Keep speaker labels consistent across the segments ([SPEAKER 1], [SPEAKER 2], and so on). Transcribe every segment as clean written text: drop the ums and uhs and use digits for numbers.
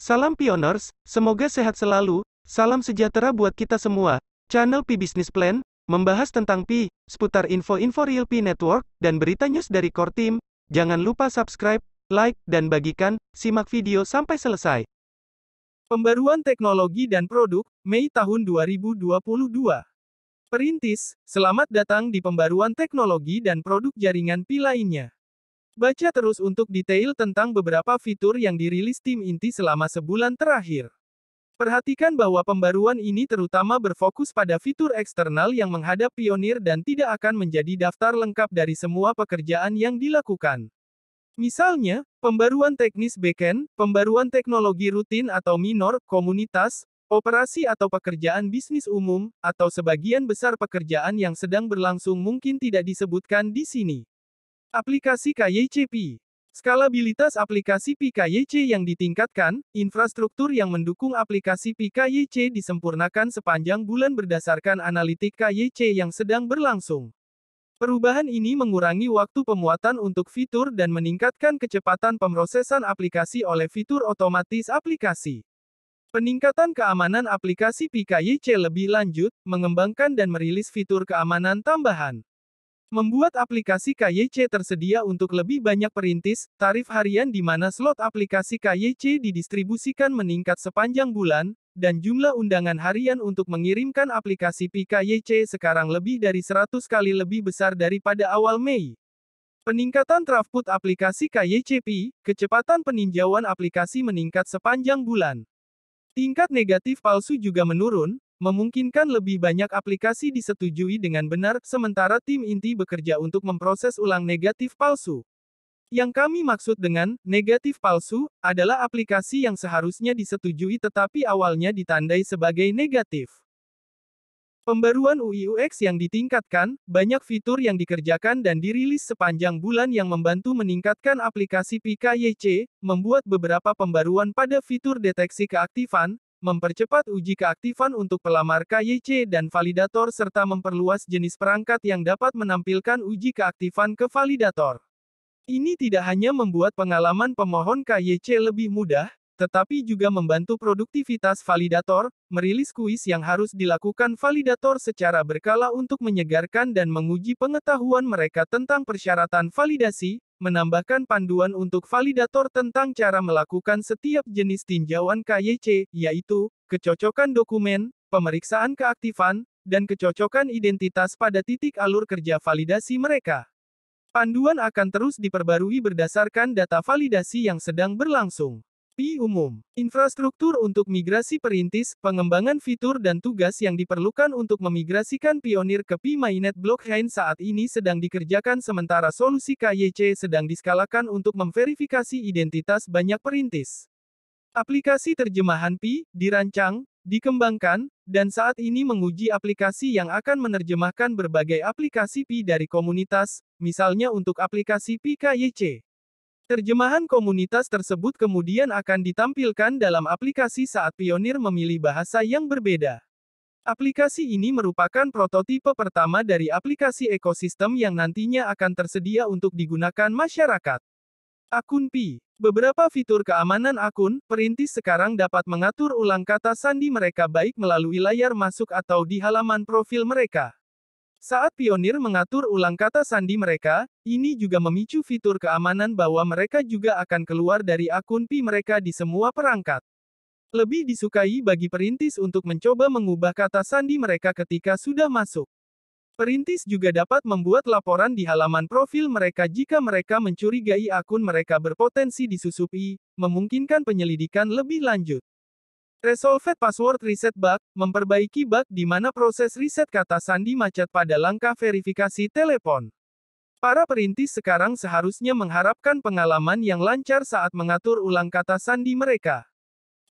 [SPEAKER 1] Salam Pioners, semoga sehat selalu, salam sejahtera buat kita semua. Channel Pi Business Plan, membahas tentang Pi, seputar info-info real Pi Network, dan berita news dari core team. Jangan lupa subscribe, like, dan bagikan, simak video sampai selesai.
[SPEAKER 2] Pembaruan teknologi dan produk, Mei tahun 2022. Perintis, selamat datang di pembaruan teknologi dan produk jaringan Pi lainnya. Baca terus untuk detail tentang beberapa fitur yang dirilis tim inti selama sebulan terakhir. Perhatikan bahwa pembaruan ini terutama berfokus pada fitur eksternal yang menghadap pionir dan tidak akan menjadi daftar lengkap dari semua pekerjaan yang dilakukan. Misalnya, pembaruan teknis backend, pembaruan teknologi rutin atau minor, komunitas, operasi atau pekerjaan bisnis umum, atau sebagian besar pekerjaan yang sedang berlangsung mungkin tidak disebutkan di sini. Aplikasi KYC Pi. Skalabilitas aplikasi Pi KYC yang ditingkatkan, infrastruktur yang mendukung aplikasi Pi KYC disempurnakan sepanjang bulan berdasarkan analitik KYC yang sedang berlangsung. Perubahan ini mengurangi waktu pemuatan untuk fitur dan meningkatkan kecepatan pemrosesan aplikasi oleh fitur otomatis aplikasi. Peningkatan keamanan aplikasi Pi KYC lebih lanjut, mengembangkan dan merilis fitur keamanan tambahan. Membuat aplikasi KYC tersedia untuk lebih banyak perintis, tarif harian di mana slot aplikasi KYC didistribusikan meningkat sepanjang bulan, dan jumlah undangan harian untuk mengirimkan aplikasi Pi KYC sekarang lebih dari 100 kali lebih besar daripada awal Mei. Peningkatan throughput aplikasi KYC Pi, kecepatan peninjauan aplikasi meningkat sepanjang bulan. Tingkat negatif palsu juga menurun, memungkinkan lebih banyak aplikasi disetujui dengan benar, sementara tim inti bekerja untuk memproses ulang negatif palsu. Yang kami maksud dengan negatif palsu adalah aplikasi yang seharusnya disetujui tetapi awalnya ditandai sebagai negatif. Pembaruan UI/UX yang ditingkatkan, banyak fitur yang dikerjakan dan dirilis sepanjang bulan yang membantu meningkatkan aplikasi Pi KYC, membuat beberapa pembaruan pada fitur deteksi keaktifan, mempercepat uji keaktifan untuk pelamar KYC dan validator serta memperluas jenis perangkat yang dapat menampilkan uji keaktifan ke validator. Ini tidak hanya membuat pengalaman pemohon KYC lebih mudah, tetapi juga membantu produktivitas validator, merilis kuis yang harus dilakukan validator secara berkala untuk menyegarkan dan menguji pengetahuan mereka tentang persyaratan validasi, menambahkan panduan untuk validator tentang cara melakukan setiap jenis tinjauan KYC, yaitu, kecocokan dokumen, pemeriksaan keaktifan, dan kecocokan identitas pada titik alur kerja validasi mereka. Panduan akan terus diperbarui berdasarkan data validasi yang sedang berlangsung. Pi umum. Infrastruktur untuk migrasi perintis, pengembangan fitur dan tugas yang diperlukan untuk memigrasikan pionir ke Pi Mainnet blockchain saat ini sedang dikerjakan sementara solusi KYC sedang diskalakan untuk memverifikasi identitas banyak perintis. Aplikasi terjemahan Pi dirancang, dikembangkan, dan saat ini menguji aplikasi yang akan menerjemahkan berbagai aplikasi Pi dari komunitas, misalnya untuk aplikasi Pi KYC. Terjemahan komunitas tersebut kemudian akan ditampilkan dalam aplikasi saat pionir memilih bahasa yang berbeda. Aplikasi ini merupakan prototipe pertama dari aplikasi ekosistem yang nantinya akan tersedia untuk digunakan masyarakat. Akun Pi. Beberapa fitur keamanan akun, perintis sekarang dapat mengatur ulang kata sandi mereka baik melalui layar masuk atau di halaman profil mereka. Saat pionir mengatur ulang kata sandi mereka, ini juga memicu fitur keamanan bahwa mereka juga akan keluar dari akun Pi mereka di semua perangkat. Lebih disukai bagi perintis untuk mencoba mengubah kata sandi mereka ketika sudah masuk. Perintis juga dapat membuat laporan di halaman profil mereka jika mereka mencurigai akun mereka berpotensi disusupi, memungkinkan penyelidikan lebih lanjut. Resolved Password Reset Bug, memperbaiki bug di mana proses riset kata sandi macet pada langkah verifikasi telepon. Para perintis sekarang seharusnya mengharapkan pengalaman yang lancar saat mengatur ulang kata sandi mereka.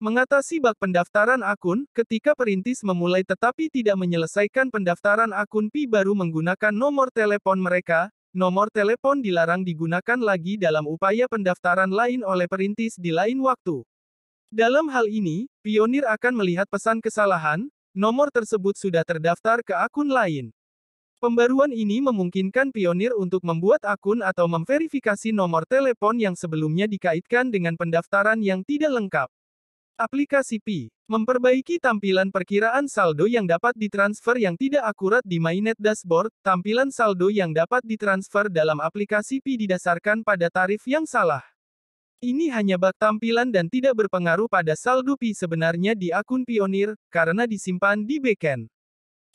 [SPEAKER 2] Mengatasi bug pendaftaran akun, ketika perintis memulai tetapi tidak menyelesaikan pendaftaran akun Pi baru menggunakan nomor telepon mereka, nomor telepon dilarang digunakan lagi dalam upaya pendaftaran lain oleh perintis di lain waktu. Dalam hal ini, pionir akan melihat pesan kesalahan, nomor tersebut sudah terdaftar ke akun lain. Pembaruan ini memungkinkan pionir untuk membuat akun atau memverifikasi nomor telepon yang sebelumnya dikaitkan dengan pendaftaran yang tidak lengkap. Aplikasi Pi memperbaiki tampilan perkiraan saldo yang dapat ditransfer yang tidak akurat di MyNet Dashboard. Tampilan saldo yang dapat ditransfer dalam aplikasi Pi didasarkan pada tarif yang salah. Ini hanya bug tampilan dan tidak berpengaruh pada saldo Pi sebenarnya di akun Pionir, karena disimpan di backend.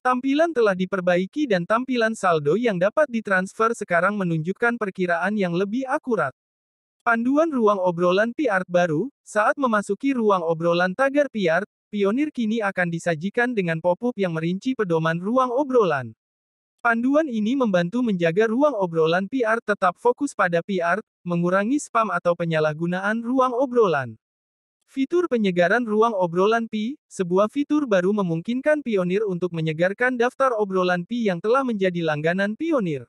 [SPEAKER 2] Tampilan telah diperbaiki dan tampilan saldo yang dapat ditransfer sekarang menunjukkan perkiraan yang lebih akurat. Panduan ruang obrolan Pi-Art baru, saat memasuki ruang obrolan tagar Pi-Art, Pionir kini akan disajikan dengan pop-up yang merinci pedoman ruang obrolan. Panduan ini membantu menjaga ruang obrolan Pi-Art tetap fokus pada Pi-Art, mengurangi spam atau penyalahgunaan ruang obrolan. Fitur penyegaran ruang obrolan Pi, sebuah fitur baru memungkinkan Pionir untuk menyegarkan daftar obrolan Pi yang telah menjadi langganan Pionir.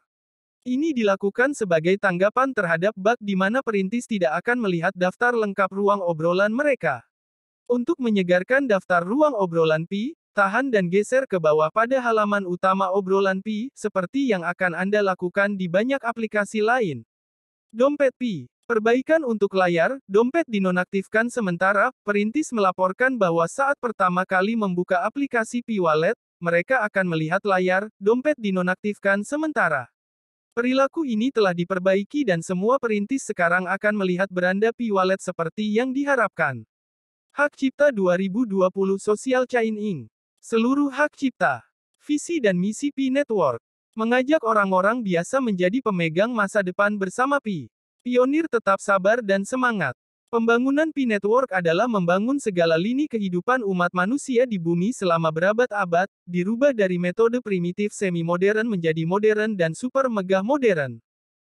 [SPEAKER 2] Ini dilakukan sebagai tanggapan terhadap bug di mana perintis tidak akan melihat daftar lengkap ruang obrolan mereka. Untuk menyegarkan daftar ruang obrolan Pi, tahan dan geser ke bawah pada halaman utama obrolan Pi, seperti yang akan Anda lakukan di banyak aplikasi lain. Dompet Pi. Perbaikan untuk layar, dompet dinonaktifkan sementara. Perintis melaporkan bahwa saat pertama kali membuka aplikasi Pi Wallet, mereka akan melihat layar, dompet dinonaktifkan sementara. Perilaku ini telah diperbaiki dan semua perintis sekarang akan melihat beranda Pi Wallet seperti yang diharapkan. Hak Cipta 2020 Social Chain Inc. Seluruh hak cipta. Visi dan misi Pi Network. Mengajak orang-orang biasa menjadi pemegang masa depan bersama Pi. Pionir tetap sabar dan semangat. Pembangunan Pi Network adalah membangun segala lini kehidupan umat manusia di bumi selama berabad-abad, dirubah dari metode primitif semi-modern menjadi modern dan super megah modern.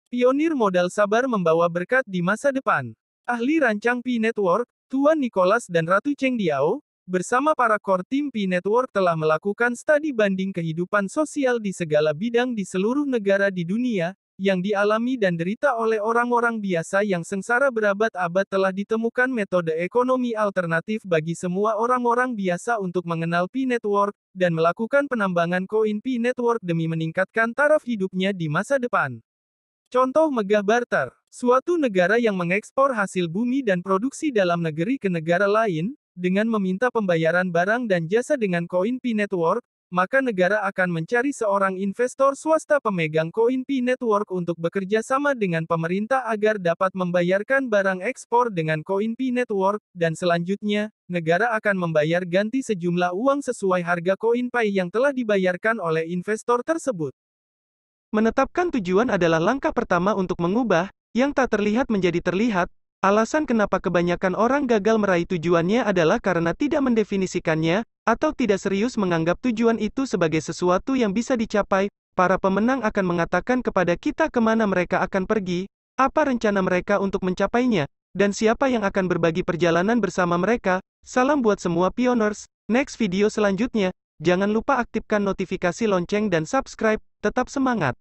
[SPEAKER 2] Pionir modal sabar membawa berkat di masa depan. Ahli rancang Pi Network, Tuan Nicholas dan Ratu Cheng Diao, bersama para core tim Pi Network telah melakukan studi banding kehidupan sosial di segala bidang di seluruh negara di dunia, yang dialami dan derita oleh orang-orang biasa yang sengsara berabad-abad. Telah ditemukan metode ekonomi alternatif bagi semua orang-orang biasa untuk mengenal Pi Network, dan melakukan penambangan koin Pi Network demi meningkatkan taraf hidupnya di masa depan. Contoh megah barter. Suatu negara yang mengekspor hasil bumi dan produksi dalam negeri ke negara lain, dengan meminta pembayaran barang dan jasa dengan koin Pi Network, maka negara akan mencari seorang investor swasta pemegang koin Pi Network untuk bekerja sama dengan pemerintah agar dapat membayarkan barang ekspor dengan koin Pi Network, dan selanjutnya, negara akan membayar ganti sejumlah uang sesuai harga koin Pi yang telah dibayarkan oleh investor tersebut.
[SPEAKER 1] Menetapkan tujuan adalah langkah pertama untuk mengubah yang tak terlihat menjadi terlihat. Alasan kenapa kebanyakan orang gagal meraih tujuannya adalah karena tidak mendefinisikannya, atau tidak serius menganggap tujuan itu sebagai sesuatu yang bisa dicapai. Para pemenang akan mengatakan kepada kita kemana mereka akan pergi, apa rencana mereka untuk mencapainya, dan siapa yang akan berbagi perjalanan bersama mereka. Salam buat semua pioners. Next video selanjutnya, jangan lupa aktifkan notifikasi lonceng dan subscribe. Tetap semangat!